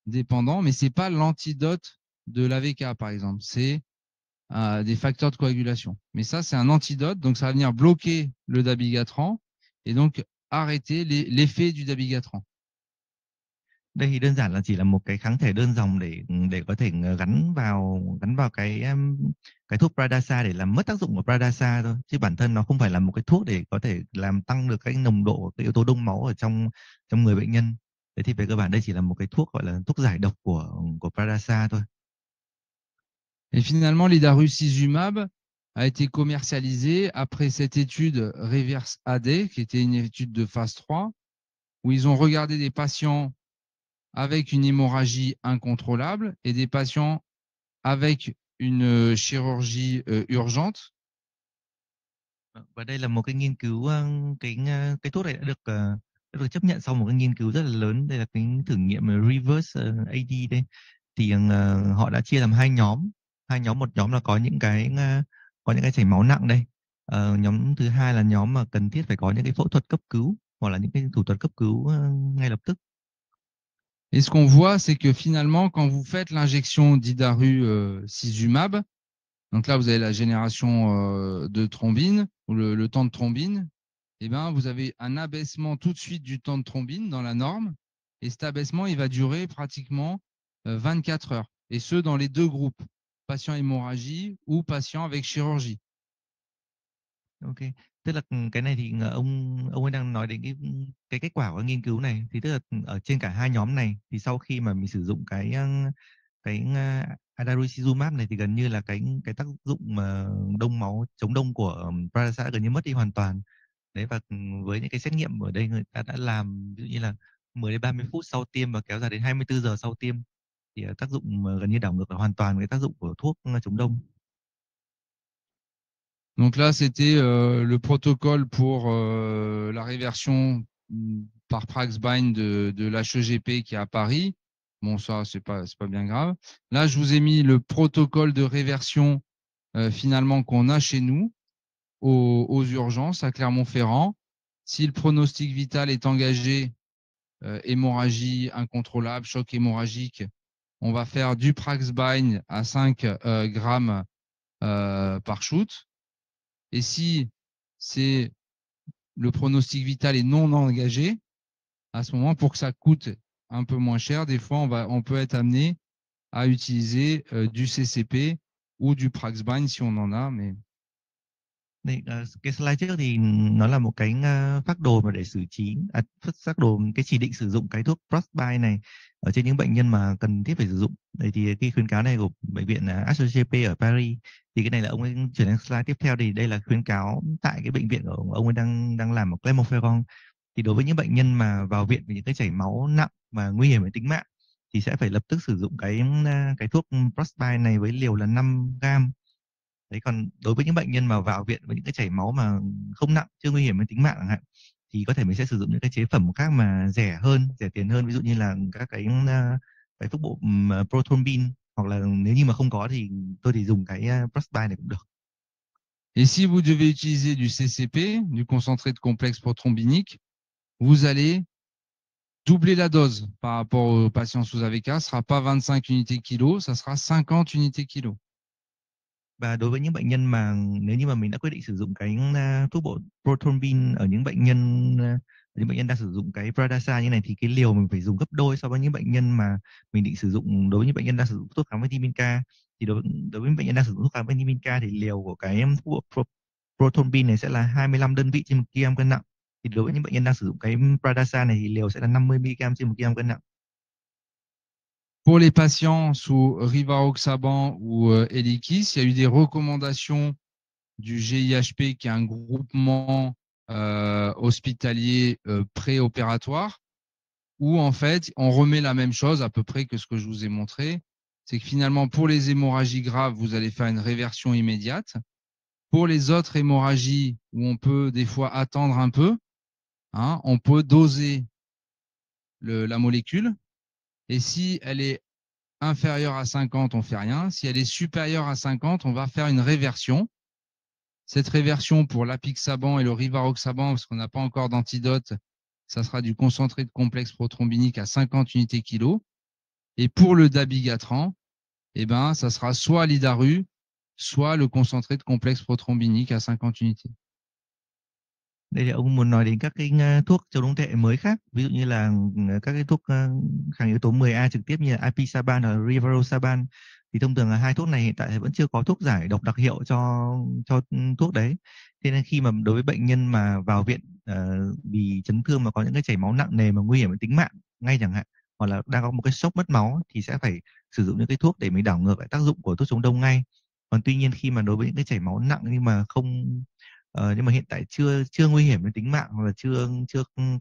dépendants, mais c'est pas l'antidote de l'AVK, par exemple. C'est des facteurs de coagulation. Mais ça, c'est un antidote, donc ça va venir bloquer le dabigatran et donc arrêter l'effet du dabigatran. Đây thì đơn giản là chỉ là một cái kháng thể đơn dòng để có thể gắn vào cái thuốc Pradasa để làm mất tác dụng của Pradasa thôi, chứ bản thân nó không phải là một cái thuốc để có thể làm tăng được cái nồng độ cái yếu tố đông máu ở trong người bệnh nhân. Thế thì về cơ bản đây chỉ là một cái thuốc gọi là thuốc giải độc của Pradasa thôi. Et finalement, l'idarucizumab a été commercialisé après cette étude Reverse AD, qui était une étude de phase 3, où ils ont regardé des patients avec une hémorragie incontrôlable et des patients avec une chirurgie urgente. Và đây là một cái nghiên cứu cái thuốc này đã được chấp nhận sau một cái nghiên cứu rất là lớn. Đây là cái thử nghiệm Reverse AD đây. Thì họ đã chia làm hai nhóm, một nhóm là có những cái chảy máu nặng đây. Nhóm thứ hai là nhóm mà cần thiết phải có những cái phẫu thuật cấp cứu hoặc là những cái thủ thuật cấp cứu ngay lập tức. Et ce qu'on voit, c'est que finalement, quand vous faites l'injection d'idarucizumab, donc là, vous avez la génération de thrombine, ou le temps de thrombine, eh ben, vous avez un abaissement tout de suite du temps de thrombine dans la norme. Et cet abaissement, il va durer pratiquement 24 heures. et ce dans les deux groupes, patients hémorragie ou patients avec chirurgie. Ok, tức là cái này thì ông ấy đang nói đến cái kết quả của nghiên cứu này, thì tức là ở trên cả hai nhóm này thì sau khi mà mình sử dụng cái adarucizumab này thì gần như là cái tác dụng mà đông máu chống đông của Pradaxa gần như mất đi hoàn toàn. Đấy, và với những cái xét nghiệm ở đây người ta đã làm ví dụ như là 10 đến 30 phút sau tiêm và kéo dài đến 24 giờ sau tiêm thì tác dụng gần như đảo ngược là hoàn toàn cái tác dụng của thuốc chống đông. Donc là, c'était le protocole pour la réversion par Praxbind de l'HEGP qui est à Paris. Bon, ça, c'est pas bien grave. Là, je vous ai mis le protocole de réversion finalement qu'on a chez nous aux urgences à Clermont-Ferrand. Si le pronostic vital est engagé, hémorragie incontrôlable, choc hémorragique, on va faire du Praxbind à 5 grammes par shoot. Et si c'est le pronostic vital est non engagé, à ce moment, pour que ça coûte un peu moins cher, des fois, on peut être amené à utiliser du CCP ou du Praxbind si on en a, mais Đây, cái slide trước thì nó là một cái phác đồ mà để xử trí, phác đồ cái chỉ định sử dụng cái thuốc Prosby này ở trên những bệnh nhân mà cần thiết phải sử dụng. Đây thì cái khuyến cáo này của bệnh viện HEGP ở Paris. Thì cái này là ông ấy chuyển sang slide tiếp theo, thì đây là khuyến cáo tại cái bệnh viện của ông ấy đang làm ở Clermont-Ferrand. Thì đối với những bệnh nhân mà vào viện với những cái chảy máu nặng và nguy hiểm đến tính mạng thì sẽ phải lập tức sử dụng cái thuốc Prosby này với liều là 5 gram. Đấy, còn đối với những bệnh nhân mà vào viện với những cái chảy máu mà không nặng, chưa nguy hiểm đến tính mạng chẳng hạn, thì có thể mình sẽ sử dụng những cái chế phẩm khác mà rẻ hơn, rẻ tiền hơn, ví dụ như là các cái thuốc bộ prothrombin, hoặc là nếu như mà không có thì tôi thì dùng cái Prosby này cũng được. et si vous devez utiliser du CCP, du concentré de complexe prothrombinique, vous allez doubler la dose par rapport aux patients sous AVK. Ce ne sera pas 25 unités kilo, ça sera 50 unités kilo. Và đối với những bệnh nhân mà nếu như mà mình đã quyết định sử dụng cái thuốc bổ prothrombin ở những bệnh nhân đang sử dụng cái Pradaxa như này thì cái liều mình phải dùng gấp đôi so với những bệnh nhân mà mình định sử dụng. Đối với những bệnh nhân đang sử dụng thuốc kháng vitamin K thì đối với bệnh nhân đang sử dụng thuốc kháng vitamin K thì liều của cái thuốc prothrombin này sẽ là 25 đơn vị trên 1 kg cân nặng. Thì đối với những bệnh nhân đang sử dụng cái Pradaxa này thì liều sẽ là 50 mg trên 1 kg cân nặng. Pour les patients sous Rivaroxaban ou Eliquis, il y a eu des recommandations du GIHP, qui est un groupement hospitalier préopératoire, où en fait, on remet la même chose à peu près que ce que je vous ai montré. C'est que finalement, pour les hémorragies graves, vous allez faire une réversion immédiate. Pour les autres hémorragies, où on peut des fois attendre un peu, hein, on peut doser la molécule. Et si elle est inférieure à 50, on fait rien. Si elle est supérieure à 50, on va faire une réversion. Cette réversion pour l'apixaban et le rivaroxaban, parce qu'on n'a pas encore d'antidote, ça sera du concentré de complexe prothrombinique à 50 unités kilo. Et pour le dabigatran, eh ben, ça sera soit l'idaru, soit le concentré de complexe prothrombinique à 50 unités. Đây thì ông muốn nói đến các cái thuốc chống đông tệ mới khác, ví dụ như là các cái thuốc kháng yếu tố 10A trực tiếp như là apixaban và rivaroxaban. Thì thông thường là hai thuốc này hiện tại vẫn chưa có thuốc giải độc đặc hiệu cho thuốc đấy. Thế nên khi mà đối với bệnh nhân mà vào viện vì chấn thương mà có những cái chảy máu nặng nề mà nguy hiểm đến tính mạng ngay chẳng hạn, hoặc là đang có một cái sốc mất máu thì sẽ phải sử dụng những cái thuốc để mình đảo ngược lại tác dụng của thuốc chống đông ngay. Còn tuy nhiên khi mà đối với những cái chảy máu nặng nhưng mà hiện tại chưa nguy hiểm đến tính mạng, hoặc là chưa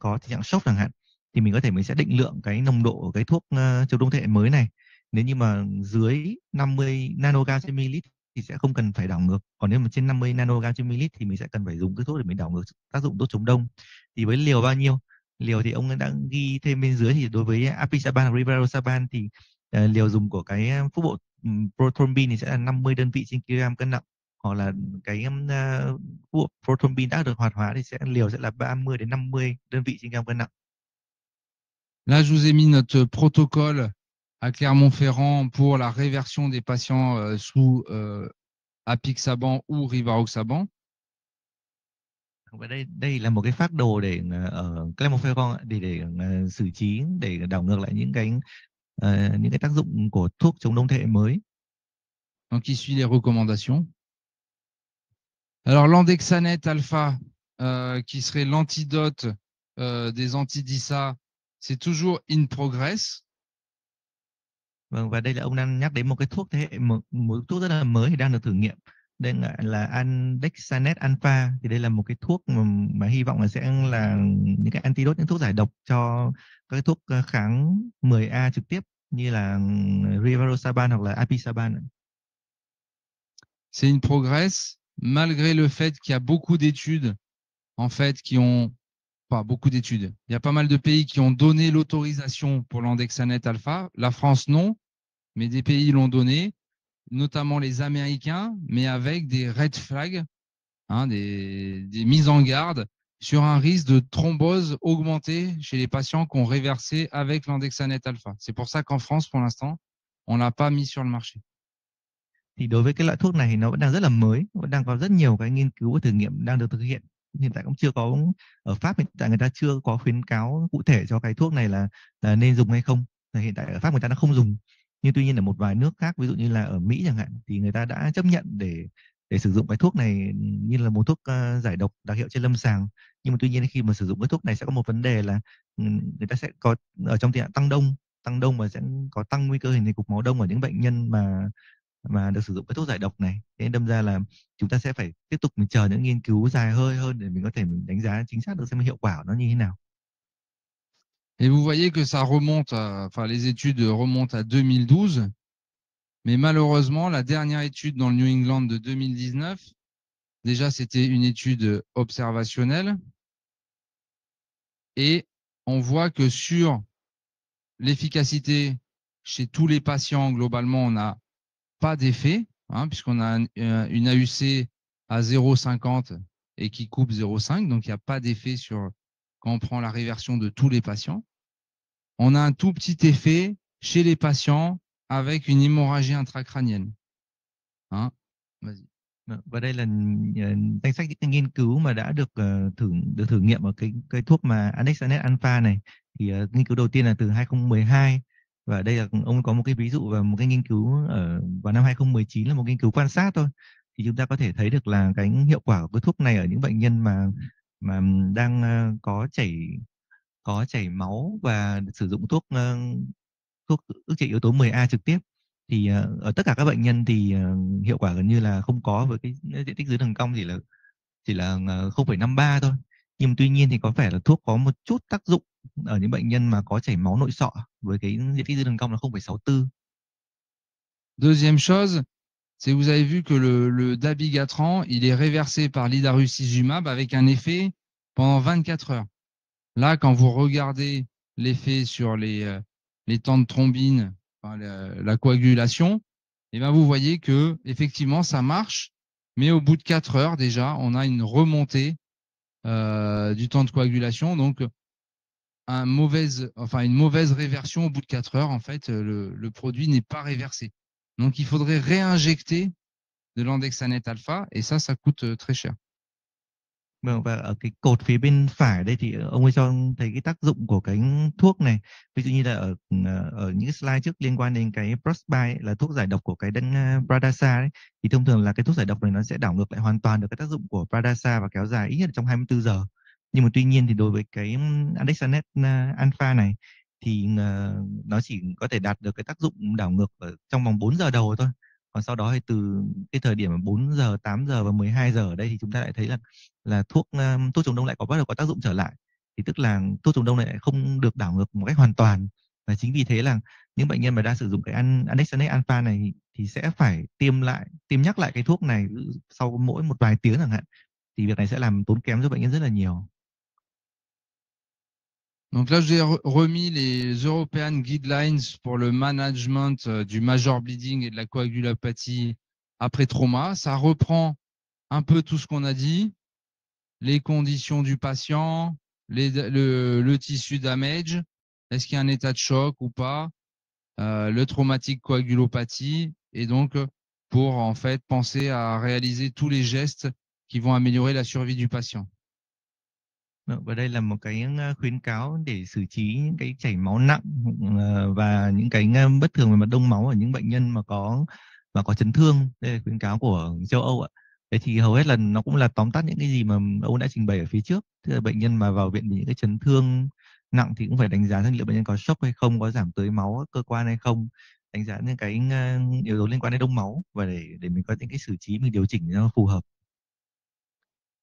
có tình trạng sốc chẳng hạn, thì mình sẽ định lượng cái nồng độ của cái thuốc chống đông thế hệ mới này. Nếu như mà dưới 50 nanogam trên ml thì sẽ không cần phải đảo ngược, còn nếu mà trên 50 nanogam trên ml thì mình sẽ cần phải dùng cái thuốc để mình đảo ngược tác dụng thuốc chống đông. Thì với liều bao nhiêu, liều thì ông ấy đã ghi thêm bên dưới, thì đối với apixaban và rivaroxaban thì liều dùng của cái thuốc bộ prothrombin thì sẽ là 50 đơn vị trên kg cân nặng, hoặc là cái thuốc prothrombin đã được hoạt hóa thì liều sẽ là 30 đến 50 đơn vị trên gram cân nặng. Là, je vous ai mis notre protocole à Clermont-Ferrand pour la réversion des patients sous apixaban ou rivaroxaban. Và đây là một cái phác đồ để ở Clermont-Ferrand để xử trí, để đảo ngược lại những cái những cái tác dụng của thuốc chống đông thế hệ mới. Donc, il suit les recommandations. Alors, l'andexanate alpha, qui serait l'antidote des anti-DISA, c'est toujours in progress. Vâng, và đây là ông đang nhắc đến một cái thuốc thế hệ một thuốc rất là mới thì đang được thử nghiệm. Đây là andexanet alpha, thì đây là một cái thuốc mà hy vọng là sẽ là những cái antidote, những thuốc giải độc cho các cái thuốc kháng 10A trực tiếp như là rivaroxaban hoặc là apisaban. C'est in progress, malgré le fait qu'il y a beaucoup d'études, en fait, qui ont, pas beaucoup d'études. Il y a pas mal de pays qui ont donné l'autorisation pour l'andexanet alpha. La France, non, mais des pays l'ont donné, notamment les Américains, mais avec des red flags, hein, des mises en garde sur un risque de thrombose augmenté chez les patients qui ont réversé avec l'andexanet alpha. C'est pour ça qu'en France, pour l'instant, on l'a pas mis sur le marché. Thì đối với cái loại thuốc này thì nó vẫn đang rất là mới, vẫn đang có rất nhiều cái nghiên cứu và thử nghiệm đang được thực hiện. Hiện tại cũng chưa có, ở Pháp hiện tại người ta chưa có khuyến cáo cụ thể cho cái thuốc này là nên dùng hay không. Thì hiện tại ở Pháp người ta đã không dùng, nhưng tuy nhiên ở một vài nước khác, ví dụ như là ở Mỹ chẳng hạn, thì người ta đã chấp nhận để sử dụng cái thuốc này như là một thuốc giải độc đặc hiệu trên lâm sàng. Nhưng mà tuy nhiên khi mà sử dụng cái thuốc này sẽ có một vấn đề là người ta sẽ có ở trong tình trạng tăng đông và sẽ có tăng nguy cơ hình thành cục máu đông ở những bệnh nhân mà được sử dụng cái thuốc giải độc này. Thế nên đâm ra là chúng ta sẽ phải tiếp tục mình chờ những nghiên cứu dài hơi hơn để mình có thể mình đánh giá chính xác được xem hiệu quả của nó như thế nào. Et vous voyez que ça remonte, enfin les études remontent à 2012, mais malheureusement la dernière étude dans le New England de 2019, déjà c'était une étude observationnelle, et on voit que sur l'efficacité chez tous les patients, globalement, on n'a pas d'effet, hein, puisqu'on a une AUC à 0,50 et qui coupe 0,5, donc il n'y a pas d'effet sur quand on prend la réversion de tous les patients. On a un tout petit effet chez les patients avec une hémorragie intracrânienne. Hein? Vas-y. Và đây là danh sách những cái nghiên cứu mà đã được thử nghiệm ở cái thuốc mà andexanet alpha này. Thì nghiên cứu đầu tiên là từ 2012, và đây là ông có một cái ví dụ và một cái nghiên cứu vào năm 2019 là một nghiên cứu quan sát thôi. Thì chúng ta có thể thấy được là cái hiệu quả của cái thuốc này ở những bệnh nhân mà đang có chảy máu và sử dụng thuốc ức chế yếu tố 10A trực tiếp. Thì ở tất cả các bệnh nhân thì hiệu quả gần như là không có, với cái diện tích dưới đường cong chỉ là 0,53 thôi. Nhưng tuy nhiên thì có vẻ là thuốc có một chút tác dụng ở những bệnh nhân mà có chảy máu nội sọ với cái diện tích dưới đường cong là 0,64. Deuxième chose, c'est vous avez vu que le dabigatran, il est réversé par l'idarucizumab avec un effet pendant 24 heures. Là, quand vous regardez l'effet sur les temps de thrombine, enfin, la coagulation, et ben vous voyez que effectivement ça marche, mais au bout de 4 heures déjà, on a une remontée du temps de coagulation, donc une mauvaise réversion au bout de 4 heures. En fait, le produit n'est pas réversé. Donc il faudrait réinjecter de l'andexanet alpha, et ça coûte très cher. Vâng, và ở cái cột phía bên phải đây thì ông ấy cho thấy cái tác dụng của cái thuốc này. Ví dụ như là ở những cái slide trước liên quan đến cái Prosby là thuốc giải độc của cái Bradasa đấy, thì thông thường là cái thuốc giải độc này nó sẽ đảo ngược lại hoàn toàn được cái tác dụng của Bradasa và kéo dài ít nhất trong 24 giờ. Nhưng mà tuy nhiên thì đối với cái andexanet alpha này thì nó chỉ có thể đạt được cái tác dụng đảo ngược ở trong vòng 4 giờ đầu thôi. Còn sau đó thì từ cái thời điểm 4 giờ, 8 giờ và 12 giờ ở đây thì chúng ta lại thấy là thuốc chống đông lại bắt đầu có tác dụng trở lại. Thì tức là thuốc chống đông này lại không được đảo ngược một cách hoàn toàn. Và chính vì thế là những bệnh nhân mà đang sử dụng cái andexanet alpha này thì sẽ phải tiêm nhắc lại cái thuốc này sau mỗi một vài tiếng chẳng hạn. Thì việc này sẽ làm tốn kém cho bệnh nhân rất là nhiều. Donc là, j'ai remis les European Guidelines pour le management du major bleeding et de la coagulopathie après trauma. Ça reprend un peu tout ce qu'on a dit, les conditions du patient, le tissu damage, est-ce qu'il y a un état de choc ou pas, le traumatique coagulopathie, et donc pour en fait penser à réaliser tous les gestes qui vont améliorer la survie du patient. Và đây là một cái khuyến cáo để xử trí những cái chảy máu nặng và những cái bất thường về mặt đông máu ở những bệnh nhân mà có chấn thương. Đây là khuyến cáo của châu Âu ạ. Thế thì hầu hết là nó cũng là tóm tắt những cái gì mà ông đã trình bày ở phía trước. Tức là bệnh nhân mà vào viện vì những cái chấn thương nặng thì cũng phải đánh giá xem liệu bệnh nhân có sốc hay không, có giảm tưới máu cơ quan hay không, đánh giá những cái yếu tố liên quan đến đông máu và để mình có những cái xử trí mình điều chỉnh cho nó phù hợp.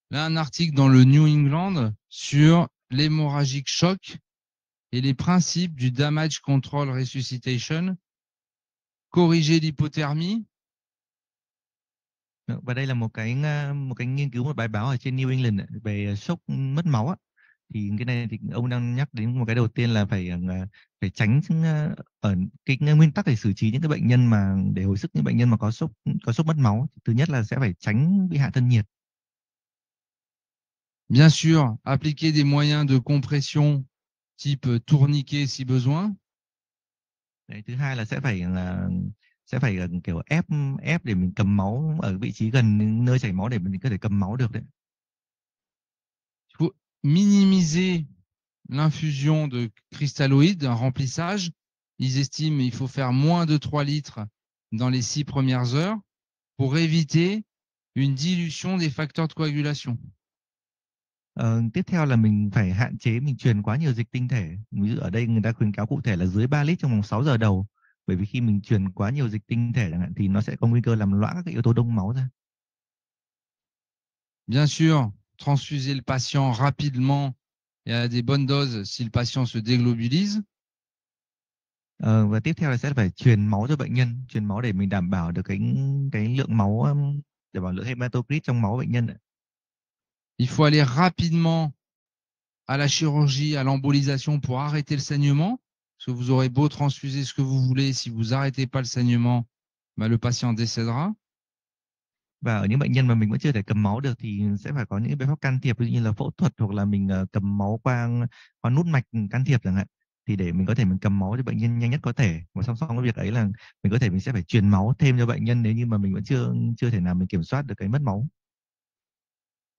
Là, un article dans le New England sur l'hémorragique choc et les principes du damage control resuscitation, corriger l'hypothermie. Và đây là một cái nghiên cứu, một bài báo ở trên New England về sốc mất máu á. Thì cái này thì ông đang nhắc đến một cái đầu tiên là phải tránh ở cái nguyên tắc để xử trí những cái bệnh nhân mà để hồi sức những bệnh nhân mà có sốc mất máu. Thứ nhất là sẽ phải tránh bị hạ thân nhiệt. Bien sûr, appliquer des moyens de compression type tourniquet si besoin. Đấy, thứ hai là sẽ phải kiểu ép ép để mình cầm máu ở vị trí gần nơi chảy máu để mình có thể cầm máu được đấy. Il faut minimiser l'infusion de cristalloïdes, un remplissage. Ils estiment qu'il faut faire moins de 3 litres dans les 6 premières heures pour éviter une dilution des facteurs de coagulation. Tiếp theo là mình phải hạn chế mình truyền quá nhiều dịch tinh thể. Ví dụ ở đây người ta khuyến cáo cụ thể là dưới 3 lít trong vòng 6 giờ đầu. Bởi vì khi mình truyền quá nhiều dịch tinh thể chẳng hạn thì nó sẽ có nguy cơ làm loãng các cái yếu tố đông máu ra. Bien sûr, transfuser le patient rapidement et à des bonnes doses si le patient se déglobulise. Và tiếp theo là sẽ phải truyền máu cho bệnh nhân, truyền máu để mình đảm bảo được cái lượng máu, đảm bảo lượng hematocrit trong máu bệnh nhân. Il faut aller rapidement à la chirurgie, à l'embolisation pour arrêter le saignement. Parce que vous aurez beau transfuser ce que vous voulez, si vous n'arrêtez pas le saignement, bah, le patient décédera. Và ở những bệnh nhân mà mình vẫn chưa thể cầm máu được thì sẽ phải có những cái biện pháp can thiệp, ví dụ như là phẫu thuật hoặc là mình cầm máu qua nút mạch can thiệp chẳng hạn. Thì để mình có thể mình cầm máu cho bệnh nhân nhanh nhất có thể. Và song song với việc ấy là mình sẽ phải truyền máu thêm cho bệnh nhân nếu như mà mình vẫn chưa chưa thể nào mình kiểm soát được cái mất máu.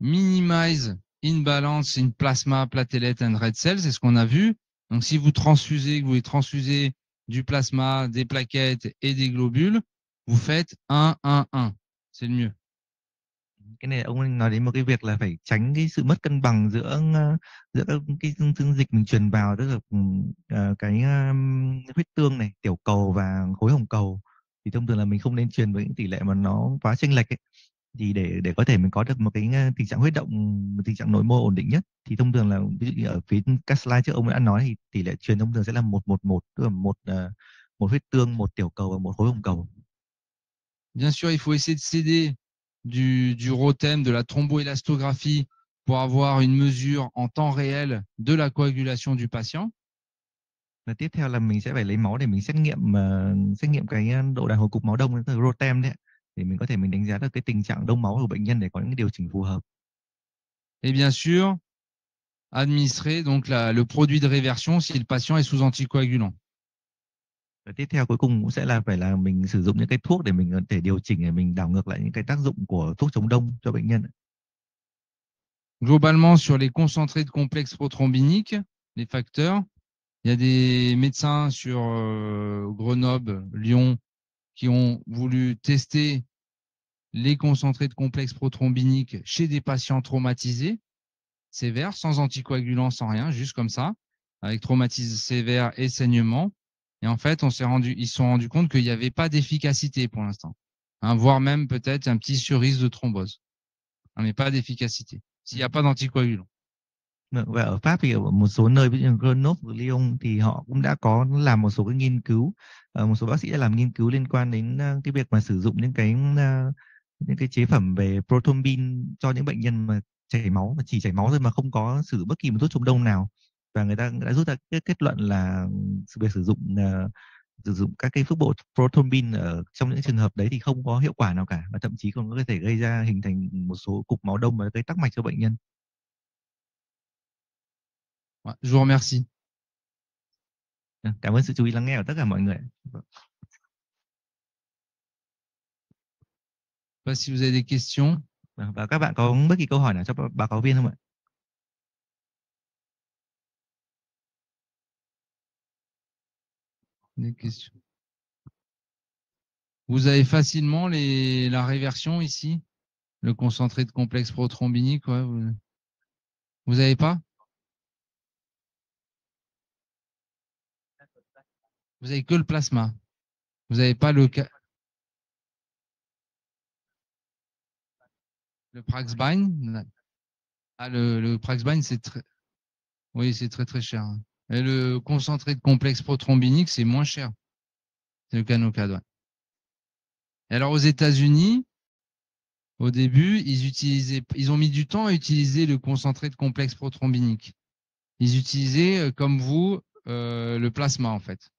Minimize imbalance in plasma, platelets and red cells, c'est ce qu'on a vu. Donc si vous transfusez, que vous voulez transfuser du plasma, des plaquettes et des globules, vous faites 1-1-1. C'est le mieux. Cái này ông nói đến một cái việc là phải tránh cái sự mất cân bằng giữa các cái dung dịch mình truyền vào, tức là cái huyết tương này, tiểu cầu và khối hồng cầu. Thì thông thường là mình không nên truyền với những tỷ lệ mà nó quá chênh lệch ấy. Thì để có thể mình có được một cái tình trạng huyết động, một tình trạng nội mô ổn định nhất thì thông thường là ví dụ như ở phía các slide trước ông đã nói thì tỷ lệ truyền thông thường sẽ là 1-1-1, tức là một huyết tương, một tiểu cầu và một khối hồng cầu. Bien sûr, il faut essayer de s'aider du ROTEM, de la thromboélastographie, pour avoir une mesure en temps réel de la coagulation du patient. Và tiếp theo là mình sẽ phải lấy máu để mình xét nghiệm cái độ đàn hồi cục máu đông, tức là ROTEM đấy, để mình có thể mình đánh giá được cái tình trạng đông máu của bệnh nhân để có những cái điều chỉnh phù hợp. Et bien sûr, administrer donc le produit de réversion si le patient est sous anticoagulant. Và tiếp theo cuối cùng cũng sẽ là phải là mình sử dụng những cái thuốc để mình có thể điều chỉnh, để mình đảo ngược lại những cái tác dụng của thuốc chống đông cho bệnh nhân. Globalement, sur les concentrés de complexe prothrombinique, les facteurs, il y a des médecins sur Grenoble, Lyon, qui ont voulu tester les concentrés de complexe prothrombinique chez des patients traumatisés sévères, sans anticoagulant, sans rien, juste comme ça, avec traumatisme sévère et saignement. Et en fait, ils se sont rendus compte qu'il n'y avait pas d'efficacité pour l'instant, hein, voire même peut-être un petit cerise de thrombose, hein, mais pas d'efficacité s'il n'y a pas d'anticoagulant. Và ở Pháp thì ở một số nơi ví dụ như Grenoble, Lyon thì họ cũng đã có làm một số cái nghiên cứu, một số bác sĩ đã làm nghiên cứu liên quan đến cái việc mà sử dụng những cái chế phẩm về prothrombin cho những bệnh nhân mà chảy máu, mà chỉ chảy máu thôi mà không có sử dụng bất kỳ một thuốc chống đông nào. Và người ta đã rút ra cái kết luận là việc sử dụng các cái thuốc bổ prothrombin ở trong những trường hợp đấy thì không có hiệu quả nào cả, và thậm chí còn có thể gây ra hình thành một số cục máu đông và gây tắc mạch cho bệnh nhân. Ouais, je vous remercie. Cảm ơn sự chú ý lắng nghe của tất cả mọi người. Je sais pas si vous avez des questions. Và các bạn có bất kỳ câu hỏi nào cho báo cáo viên không ạ? Des questions. Vous avez facilement la réversion ici, le concentré de complexe prothrombinique, ouais, vous avez pas? Vous avez que le plasma. Vous n'avez pas le Praxbind. Ah, le Praxbind, c'est très, oui, c'est très très cher. Et le concentré de complexe prothrombinique, c'est moins cher. C'est le Canocad, ouais. Et alors aux États-Unis, au début, ils ont mis du temps à utiliser le concentré de complexe prothrombinique. Ils utilisaient, comme vous, le plasma en fait.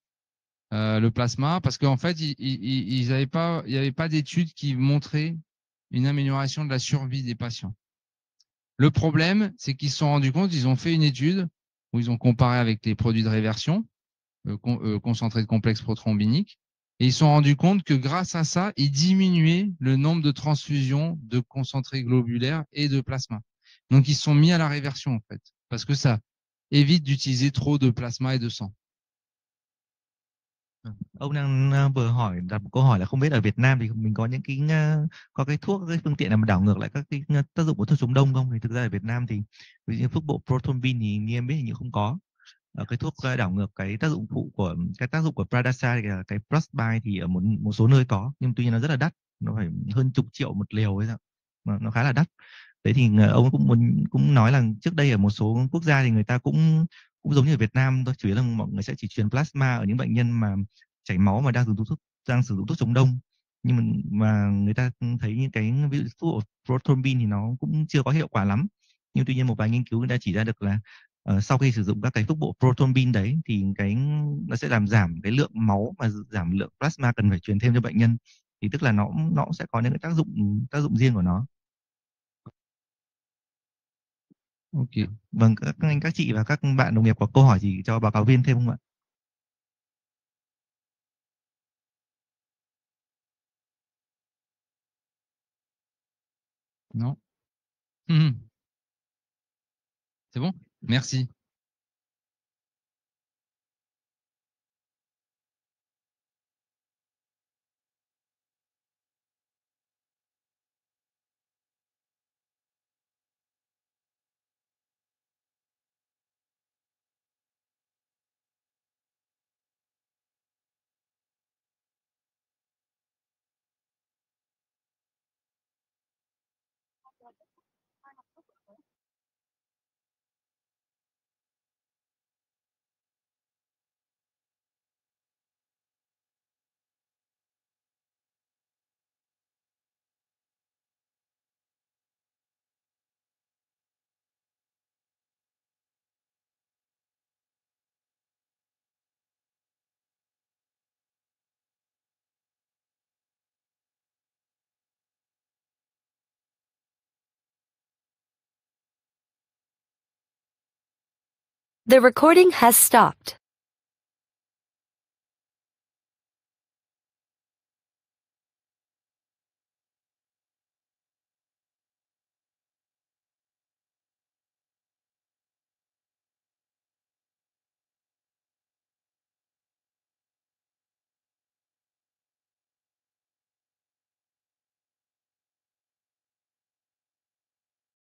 Le plasma, parce qu'en fait, ils avaient pas, il n'y avait pas d'études qui montraient une amélioration de la survie des patients. Le problème, c'est qu'ils se sont rendus compte, ils ont fait une étude où ils ont comparé avec les produits de réversion, concentrés de complexe prothrombinique, et ils se sont rendus compte que grâce à ça, ils diminuaient le nombre de transfusions de concentrés globulaires et de plasma. Donc, ils se sont mis à la réversion, en fait, parce que ça évite d'utiliser trop de plasma et de sang. Ông đang vừa hỏi đặt một câu hỏi là không biết ở Việt Nam thì mình có những cái thuốc, cái phương tiện nào mà đảo ngược lại các cái tác dụng của thuốc chống đông không? Thì thực ra ở Việt Nam thì ví dụ như phước bộ Prothrombin thì như em biết hình như không có. Cái thuốc đảo ngược cái tác dụng phụ của cái tác dụng của Pradasa thì là cái Prosby thì ở một số nơi có, nhưng tuy nhiên nó rất là đắt, nó phải hơn chục triệu một liều ấy, nó khá là đắt. Đấy thì ông cũng nói là trước đây ở một số quốc gia thì người ta cũng giống như ở Việt Nam thôi, chủ yếu là mọi người sẽ chỉ truyền plasma ở những bệnh nhân mà chảy máu mà đang sử dụng thuốc chống đông, nhưng mà người ta thấy những cái ví dụ thuốc Prothrombin thì nó cũng chưa có hiệu quả lắm. Nhưng tuy nhiên một vài nghiên cứu người ta chỉ ra được là sau khi sử dụng các cái thuốc bộ Prothrombin đấy thì nó sẽ làm giảm cái lượng máu và giảm lượng plasma cần phải truyền thêm cho bệnh nhân, thì tức là nó cũng sẽ có những cái tác dụng riêng của nó. Ok. Vâng, các anh, các chị và các bạn đồng nghiệp có câu hỏi gì cho báo cáo viên thêm không ạ? Non. C'est bon? Merci. The recording has stopped.